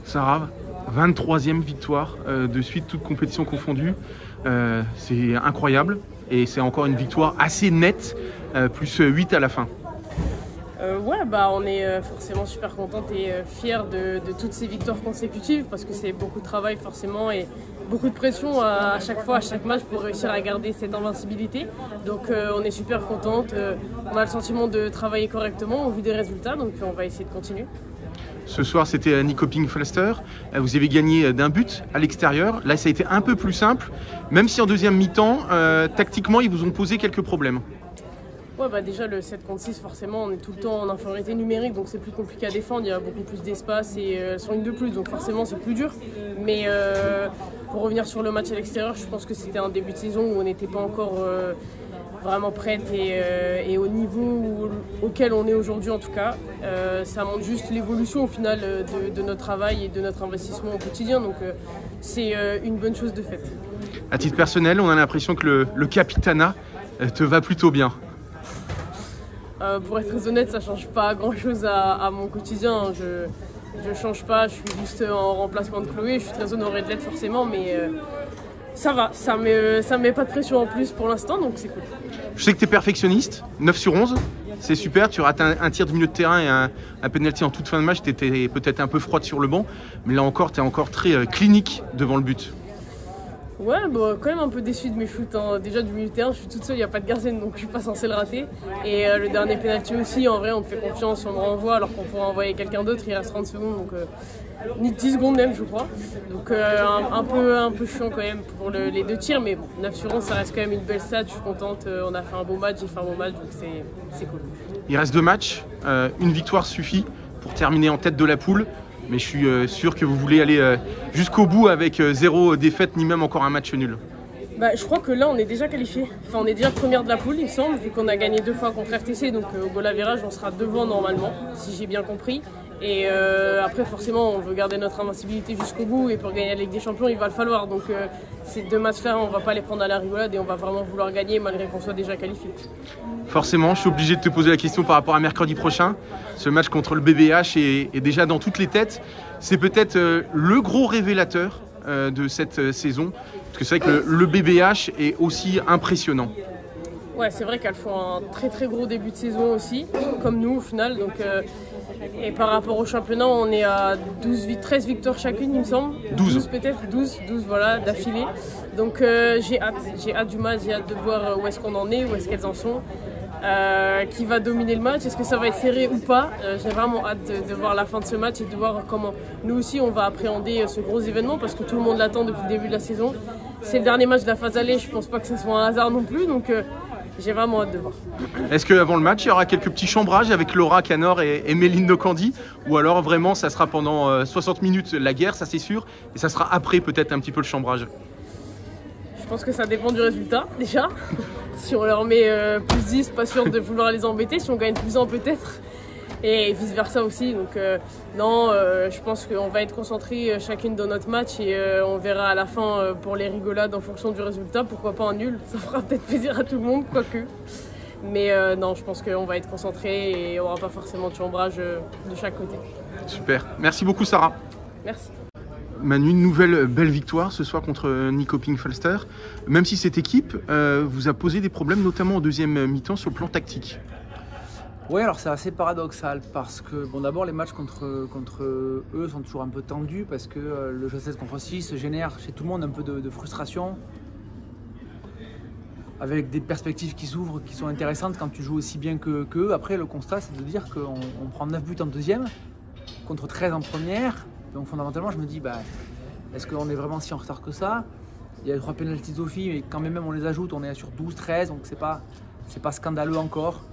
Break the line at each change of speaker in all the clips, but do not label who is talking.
Sarah, 23e victoire de suite, toutes compétitions confondues. C'est incroyable et c'est encore une victoire assez nette, plus 8 à la fin.
On est forcément super contente et fiers de toutes ces victoires consécutives parce que c'est beaucoup de travail forcément et beaucoup de pression à chaque fois, à chaque match pour réussir à garder cette invincibilité. Donc on est super contente, on a le sentiment de travailler correctement au vu des résultats, donc on va essayer de continuer.
Ce soir, c'était Nyköping Falster. Vous avez gagné d'un but à l'extérieur. Là, ça a été un peu plus simple, même si en deuxième mi-temps, tactiquement, ils vous ont posé quelques problèmes.
Déjà le 7 contre 6, forcément on est tout le temps en infériorité numérique, donc c'est plus compliqué à défendre, il y a beaucoup plus d'espace et elles sont une de plus, donc forcément c'est plus dur. Mais pour revenir sur le match à l'extérieur, je pense que c'était un début de saison où on n'était pas encore vraiment prête et au niveau auquel on est aujourd'hui en tout cas. Ça montre juste l'évolution au final de notre travail et de notre investissement au quotidien, donc c'est une bonne chose de fait.
À titre personnel, on a l'impression que le capitanat te va plutôt bien.
Pour être très honnête, ça ne change pas grand chose à mon quotidien. Je ne change pas, je suis juste en remplacement de Chloé. Je suis très honorée de l'être forcément, mais ça va, ça me met pas de pression en plus pour l'instant, donc c'est cool.
Je sais que tu es perfectionniste, 9 sur 11, c'est super. Tu rates un tir de milieu de terrain et un penalty en toute fin de match. Tu étais peut-être un peu froide sur le banc, mais là encore, tu es encore très clinique devant le but.
Quand même un peu déçu de mes shoots. Déjà du milieu de terrain, je suis toute seule, il n'y a pas de gardienne, donc je suis pas censée le rater. Et le dernier penalty aussi, en vrai, on te fait confiance, on me renvoie alors qu'on pourrait envoyer quelqu'un d'autre, il reste 30 secondes, donc ni 10 secondes même, je crois. Donc un peu chiant quand même pour les deux tirs, mais bon, 9 sur 11, ça reste quand même une belle stat, je suis contente. On a fait un beau match, j'ai fait un beau match, donc c'est cool.
Il reste 2 matchs, une victoire suffit pour terminer en tête de la poule. Mais je suis sûr que vous voulez aller jusqu'au bout avec 0 défaite ni même encore un match nul.
Je crois que là on est déjà qualifié. Enfin on est déjà première de la poule il me semble, vu qu'on a gagné 2 fois contre RTC, donc au goal average on sera devant normalement, si j'ai bien compris. Et après forcément on veut garder notre invincibilité jusqu'au bout et pour gagner la Ligue des Champions il va le falloir. Donc ces 2 matchs-là on va pas les prendre à la rigolade et on va vraiment vouloir gagner malgré qu'on soit déjà qualifié.
Forcément, je suis obligé de te poser la question par rapport à mercredi prochain. Ce match contre le BBH est déjà dans toutes les têtes. C'est peut-être le gros révélateur de cette saison. Parce que c'est vrai que le BBH est aussi impressionnant.
Ouais, c'est vrai qu'elles font un très très gros début de saison aussi, comme nous au final. Donc, et par rapport au championnat, on est à 13 victoires chacune, il me semble. 12 peut-être, 12 voilà, d'affilée. Donc j'ai hâte du match, j'ai hâte de voir où est-ce qu'on en est, où est-ce qu'elles en sont. Qui va dominer le match, est-ce que ça va être serré ou pas. J'ai vraiment hâte de voir la fin de ce match et de voir comment nous aussi on va appréhender ce gros événement parce que tout le monde l'attend depuis le début de la saison. C'est le dernier match de la phase aller, je pense pas que ce soit un hasard non plus, donc j'ai vraiment hâte de voir.
Est-ce qu'avant le match il y aura quelques petits chambrages avec Laura Canor et Méline Nocandi, ou alors vraiment ça sera pendant 60 minutes la guerre, ça c'est sûr, et ça sera après peut-être un petit peu le chambrage?
Je pense que ça dépend du résultat déjà. Si on leur met plus 10, pas sûr de vouloir les embêter. Si on gagne plus 1 peut-être. Et vice versa aussi. Donc je pense qu'on va être concentrés chacune dans notre match et on verra à la fin pour les rigolades en fonction du résultat. Pourquoi pas un nul? Ça fera peut-être plaisir à tout le monde, quoique. Mais je pense qu'on va être concentrés et il n'y aura pas forcément de chambrage de chaque côté.
Super. Merci beaucoup Sarah.
Merci.
Manu, une nouvelle belle victoire ce soir contre Nyköping Falster. Même si cette équipe vous a posé des problèmes, notamment en deuxième mi-temps sur le plan tactique.
Oui, alors c'est assez paradoxal parce que d'abord les matchs contre eux sont toujours un peu tendus parce que le jeu 7 contre 6 génère chez tout le monde un peu de frustration avec des perspectives qui s'ouvrent, qui sont intéressantes quand tu joues aussi bien qu'eux. Après le constat c'est de dire qu'on prend 9 buts en deuxième contre 13 en première. Donc fondamentalement, je me dis, est-ce qu'on est vraiment si en retard que ça? Il y a 3 pénaltys d'Ofi, mais quand même on les ajoute, on est sur 12-13, donc c'est pas scandaleux encore.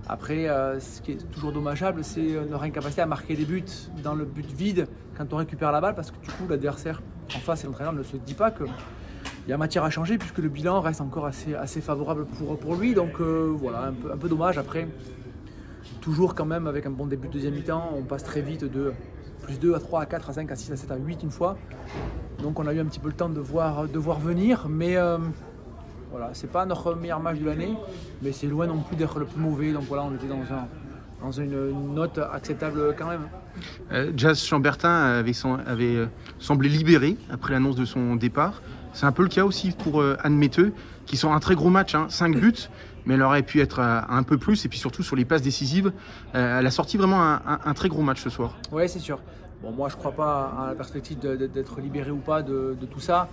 Après, ce qui est toujours dommageable, c'est leur incapacité à marquer des buts dans le but vide quand on récupère la balle, parce que du coup l'adversaire en face et l'entraîneur ne se dit pas qu'il y a matière à changer, puisque le bilan reste encore assez favorable pour lui. Donc voilà, un peu dommage. Après, toujours quand même avec un bon début de deuxième mi-temps, on passe très vite de plus 2 à 3 à 4 à 5 à 6 à 7 à 8 une fois. Donc on a eu un petit peu le temps de voir venir, mais voilà, c'est pas notre meilleur match de l'année, mais c'est loin non plus d'être le plus mauvais. Donc voilà, on était dans une note acceptable quand même.
Jazz Chambertin avait semblé libéré après l'annonce de son départ. C'est un peu le cas aussi pour Anne Metteux, qui sort un très gros match, 5 buts, mais elle aurait pu être à un peu plus, et puis surtout sur les passes décisives. Elle a sorti vraiment un très gros match ce soir.
Oui, c'est sûr. Bon, moi, je ne crois pas à la perspective d'être libéré ou pas de tout ça,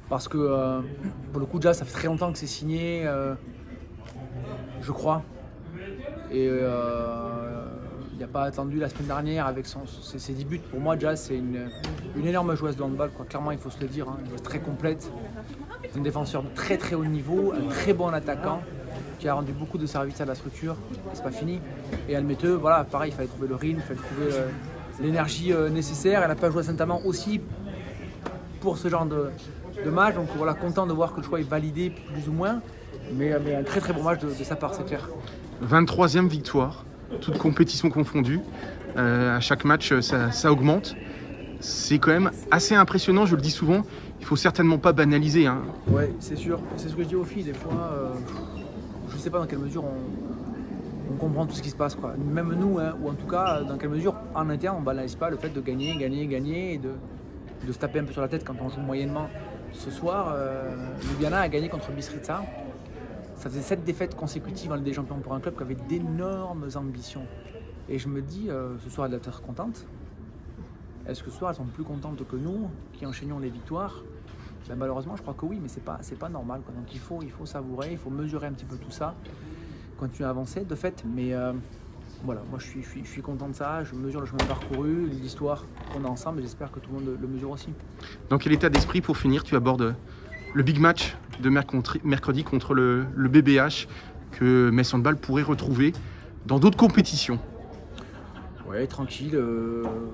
parce que pour le coup, Jazz, ça fait très longtemps que c'est signé, je crois. Et il n'a pas attendu la semaine dernière avec ses 10 buts. Pour moi, Jazz, c'est une énorme joueuse de handball, quoi. Clairement, il faut se le dire. Une joueuse très complète. Un défenseur de très très haut niveau, un très bon attaquant qui a rendu beaucoup de services à la structure. C'est pas fini. Et Anne Metteux, voilà, pareil, il fallait trouver le rythme, il fallait trouver l'énergie nécessaire. Elle n'a pas joué à Saint-Amand aussi pour ce genre de match. Donc voilà, content de voir que le choix est validé plus ou moins. Mais un très très bon match de sa part, c'est clair.
23e victoire, toutes compétitions confondues. À chaque match, ça augmente. C'est quand même assez impressionnant, je le dis souvent. Il ne faut certainement pas banaliser.
Oui, c'est sûr. C'est ce que je dis aux filles. Des fois, je ne sais pas dans quelle mesure on comprend tout ce qui se passe, quoi. Même nous, ou en tout cas, dans quelle mesure, en interne, on ne banalise pas le fait de gagner et de se taper un peu sur la tête quand on joue moyennement. Ce soir, Ljubljana a gagné contre Bistrica. Ça faisait 7 défaites consécutives en Ligue des Champions pour un club qui avait d'énormes ambitions. Et je me dis, ce soir, elles doivent être contentes. Est-ce que ce soir, elles sont plus contentes que nous, qui enchaînons les victoires? Ben, malheureusement, je crois que oui, mais c'est pas normal, quoi. Donc il faut savourer, il faut mesurer un petit peu tout ça, continuer à avancer, de fait. Mais voilà, moi je suis content de ça, je mesure le chemin parcouru, l'histoire qu'on a ensemble, et j'espère que tout le monde le mesure aussi.
Dans quel état d'esprit, pour finir, tu abordes le big match de mercredi contre le BBH que Metz Handball pourrait retrouver dans d'autres compétitions?
Ouais, tranquille.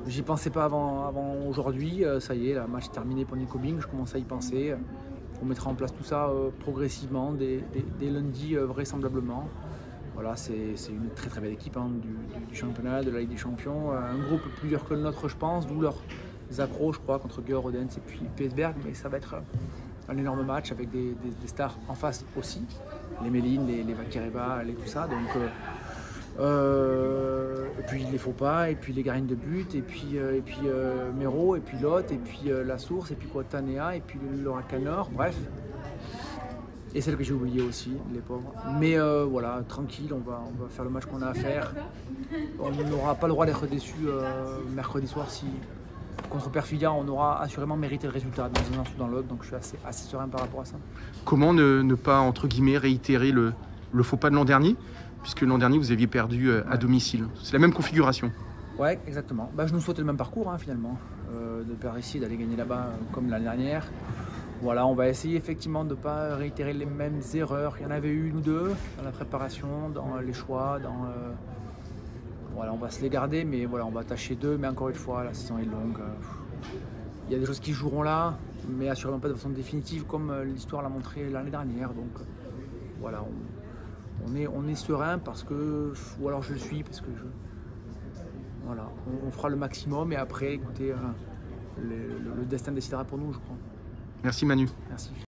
J'y pensais pas avant aujourd'hui. Ça y est, le match est terminé pour Nico Bing. Je commence à y penser. On mettra en place tout ça progressivement, dès lundi vraisemblablement. Voilà, c'est une très très belle équipe du championnat, de la Ligue des Champions. Un groupe plus dur que le nôtre, je pense, d'où leurs accros, je crois, contre Geur, Odense et puis PSberg. Mais ça va être un énorme match avec des stars en face aussi. Les Méline, les Vakireva, tout ça. Donc, et puis les faux pas, et puis les garines de but, et puis Mero, et puis Lot, et puis La Source, et puis quoi, Tanea, et puis Laura Canor, bref. Et celle que j'ai oubliée aussi, les pauvres. Mais voilà, tranquille, on va faire le match qu'on a à faire. On n'aura pas le droit d'être déçu mercredi soir si contre Perfidia, on aura assurément mérité le résultat dans un sens ou dans l'autre, donc je suis assez serein par rapport à ça.
Comment ne pas, entre guillemets, réitérer le faux pas de l'an dernier, puisque l'an dernier vous aviez perdu à domicile? C'est la même configuration.
Ouais, exactement. Je nous souhaitais le même parcours finalement, de perdre ici, d'aller gagner là-bas comme l'année dernière. Voilà, on va essayer effectivement de ne pas réitérer les mêmes erreurs. Il y en avait eu une ou deux dans la préparation, dans les choix, voilà, on va se les garder, mais voilà, on va tâcher d'eux. Mais encore une fois, la saison est longue. Il y a des choses qui joueront là, mais assurément pas de façon définitive, comme l'histoire l'a montré l'année dernière. Donc voilà, on est serein parce que, ou alors je le suis parce que voilà, on fera le maximum et après, écoutez, le destin décidera pour nous, je crois.
Merci Manu.
Merci.